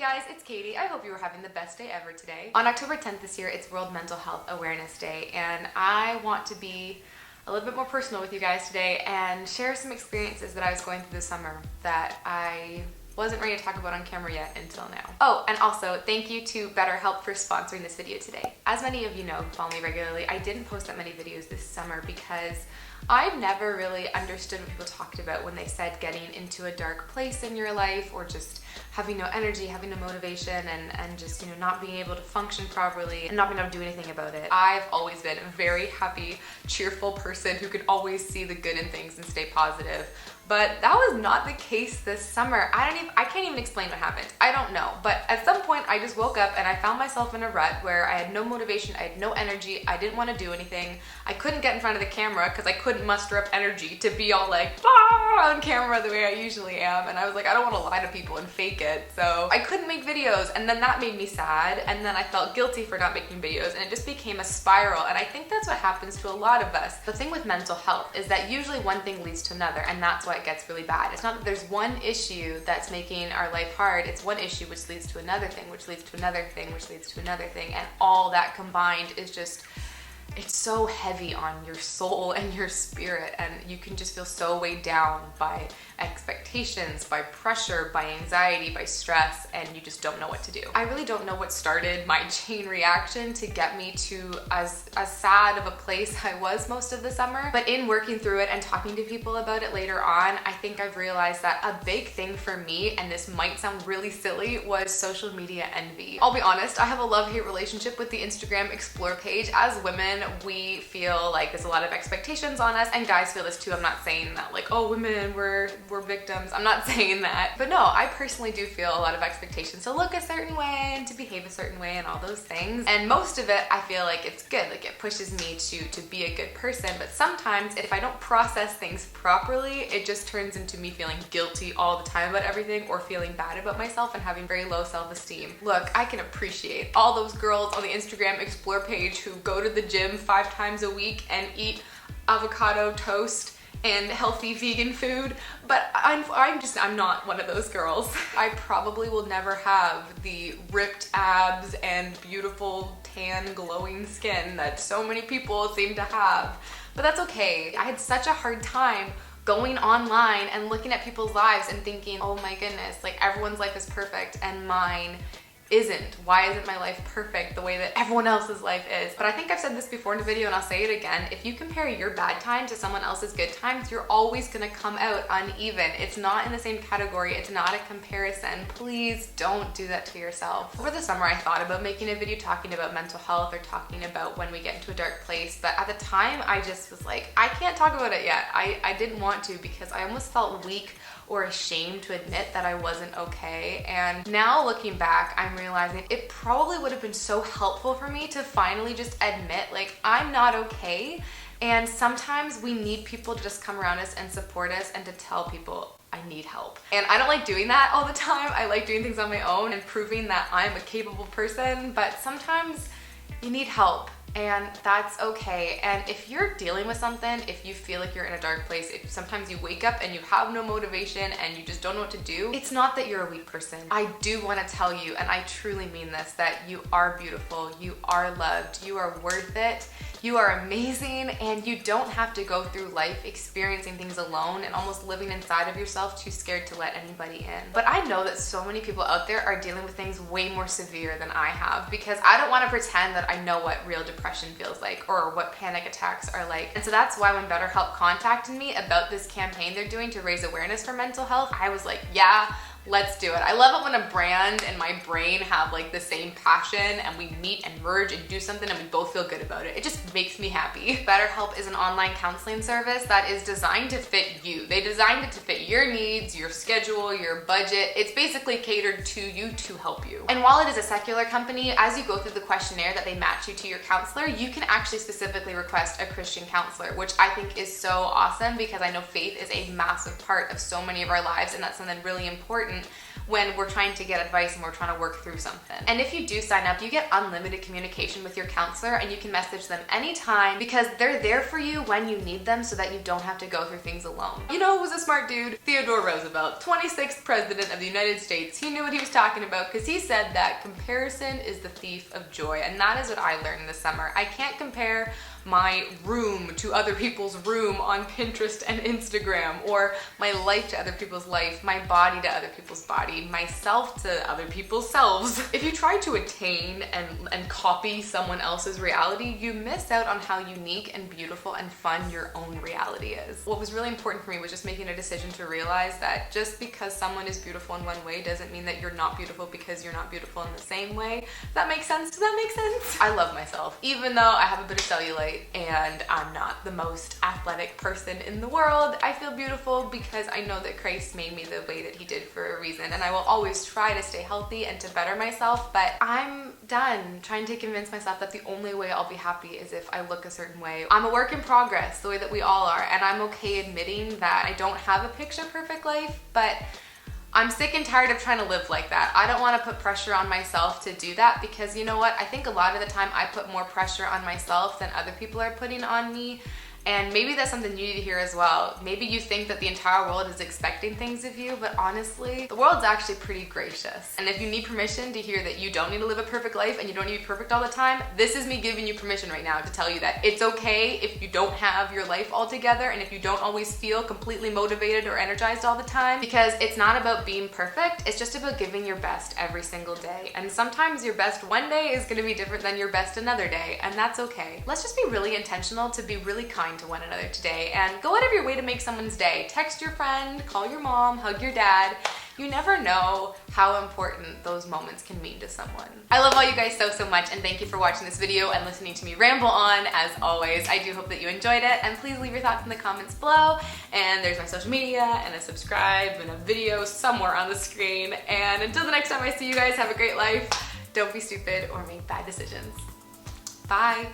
guys, it's Katie. I hope you are having the best day ever today. On October 10th this year, it's World Mental Health Awareness Day, and I want to be a little bit more personal with you guys today and share some experiences that I was going through this summer that I wasn't ready to talk about on camera yet until now. Oh, and also thank you to BetterHelp for sponsoring this video today. As many of you know who follow me regularly, I didn't post that many videos this summer because I never really understood what people talked about when they said getting into a dark place in your life or just having no energy, having no motivation, and just, not being able to function properly and not being able to do anything about it. I've always been a very happy, cheerful person who could always see the good in things and stay positive. But that was not the case this summer. I can't even explain what happened. I don't know. But at some point I just woke up and I found myself in a rut where I had no motivation, I had no energy, I didn't want to do anything. I couldn't get in front of the camera because I couldn't muster up energy to be all like on camera the way I usually am. And I was like, I don't want to lie to people and fake it. So I couldn't make videos, and then that made me sad. And then I felt guilty for not making videos, and it just became a spiral. And I think that's what happens to a lot of us. The thing with mental health is that usually one thing leads to another, and that's why it gets really bad. It's not that there's one issue that's making our life hard. It's one issue which leads to another thing, which leads to another thing, which leads to another thing. And all that combined is just, it's so heavy on your soul and your spirit, and you can just feel so weighed down by expectations, by pressure, by anxiety, by stress, and you just don't know what to do. I really don't know what started my chain reaction to get me to as sad of a place I was most of the summer. But in working through it and talking to people about it later on, I think I've realized that a big thing for me, and this might sound really silly, was social media envy. I'll be honest, I have a love-hate relationship with the Instagram Explore page. As women, we feel like there's a lot of expectations on us, and guys feel this too. I'm not saying that like, oh, women, we're victims. I'm not saying that. But no, I personally do feel a lot of expectations to look a certain way and to behave a certain way and all those things. And most of it, I feel like it's good. Like it pushes me to be a good person. But sometimes if I don't process things properly, it just turns into me feeling guilty all the time about everything, or feeling bad about myself and having very low self-esteem. Look, I can appreciate all those girls on the Instagram Explore page who go to the gym 5 times a week and eat avocado toast and healthy vegan food, but I'm not one of those girls. I probably will never have the ripped abs and beautiful tan glowing skin that so many people seem to have, but that's okay. I had such a hard time going online and looking at people's lives and thinking, oh my goodness, like everyone's life is perfect and mine isn't. Why isn't my life perfect the way that everyone else's life is? But I think I've said this before in the video and I'll say it again. If you compare your bad time to someone else's good times, you're always gonna come out uneven. It's not in the same category. It's not a comparison. Please don't do that to yourself. Over the summer, I thought about making a video talking about mental health or talking about when we get into a dark place. But at the time, I just was like, I can't talk about it yet. I didn't want to because I almost felt weak or ashamed to admit that I wasn't okay. And now looking back, I'm realizing it probably would have been so helpful for me to finally just admit, like, I'm not okay. And sometimes we need people to just come around us and support us and to tell people, I need help. And I don't like doing that all the time. I like doing things on my own and proving that I'm a capable person, but sometimes you need help. And that's okay. And if you're dealing with something, if you feel like you're in a dark place, if sometimes you wake up and you have no motivation and you just don't know what to do, it's not that you're a weak person. I do want to tell you, and I truly mean this, that you are beautiful, you are loved, you are worth it, you are amazing, and you don't have to go through life experiencing things alone and almost living inside of yourself too scared to let anybody in. But I know that so many people out there are dealing with things way more severe than I have, because I don't want to pretend that I know what real depression feels like or what panic attacks are like. And so that's why when BetterHelp contacted me about this campaign they're doing to raise awareness for mental health, I was like, yeah, let's do it. I love it when a brand and my brain have like the same passion and we meet and merge and do something and we both feel good about it. It just makes me happy. BetterHelp is an online counseling service that is designed to fit you. They designed it to fit your needs, your schedule, your budget. It's basically catered to you to help you. And while it is a secular company, as you go through the questionnaire that they match you to your counselor, you can actually specifically request a Christian counselor, which I think is so awesome because I know faith is a massive part of so many of our lives, and that's something really important when we're trying to get advice and we're trying to work through something. And if you do sign up, you get unlimited communication with your counselor, and you can message them anytime because they're there for you when you need them so that you don't have to go through things alone. You know who was a smart dude? Theodore Roosevelt, 26th president of the United States. He knew what he was talking about because he said that comparison is the thief of joy, and that is what I learned this summer. I can't compare my room to other people's room on Pinterest and Instagram, or my life to other people's life, my body to other people's body, myself to other people's selves. If you try to attain and copy someone else's reality, you miss out on how unique and beautiful and fun your own reality is. What was really important for me was just making a decision to realize that just because someone is beautiful in one way doesn't mean that you're not beautiful because you're not beautiful in the same way. Does that make sense? Does that make sense? I love myself, even though I have a bit of cellulite and I'm not the most athletic person in the world. I feel beautiful because I know that Christ made me the way that he did for a reason, and I will always try to stay healthy and to better myself, but I'm done trying to convince myself that the only way I'll be happy is if I look a certain way. I'm a work in progress, the way that we all are, and I'm okay admitting that I don't have a picture perfect life, but I'm sick and tired of trying to live like that. I don't want to put pressure on myself to do that because you know what? I think a lot of the time I put more pressure on myself than other people are putting on me. And maybe that's something you need to hear as well. Maybe you think that the entire world is expecting things of you, but honestly, the world's actually pretty gracious. And if you need permission to hear that you don't need to live a perfect life and you don't need to be perfect all the time, this is me giving you permission right now to tell you that it's okay if you don't have your life all together and if you don't always feel completely motivated or energized all the time, because it's not about being perfect, it's just about giving your best every single day. And sometimes your best one day is gonna be different than your best another day, and that's okay. Let's just be really intentional to be really kind to one another today and go out of your way to make someone's day. Text your friend, call your mom, hug your dad. You never know how important those moments can mean to someone. I love all you guys so much, and thank you for watching this video and listening to me ramble on as always. I do hope that you enjoyed it, and please leave your thoughts in the comments below. And there's my social media and a subscribe and a video somewhere on the screen. And until the next time I see you guys, have a great life. Don't be stupid or make bad decisions. Bye.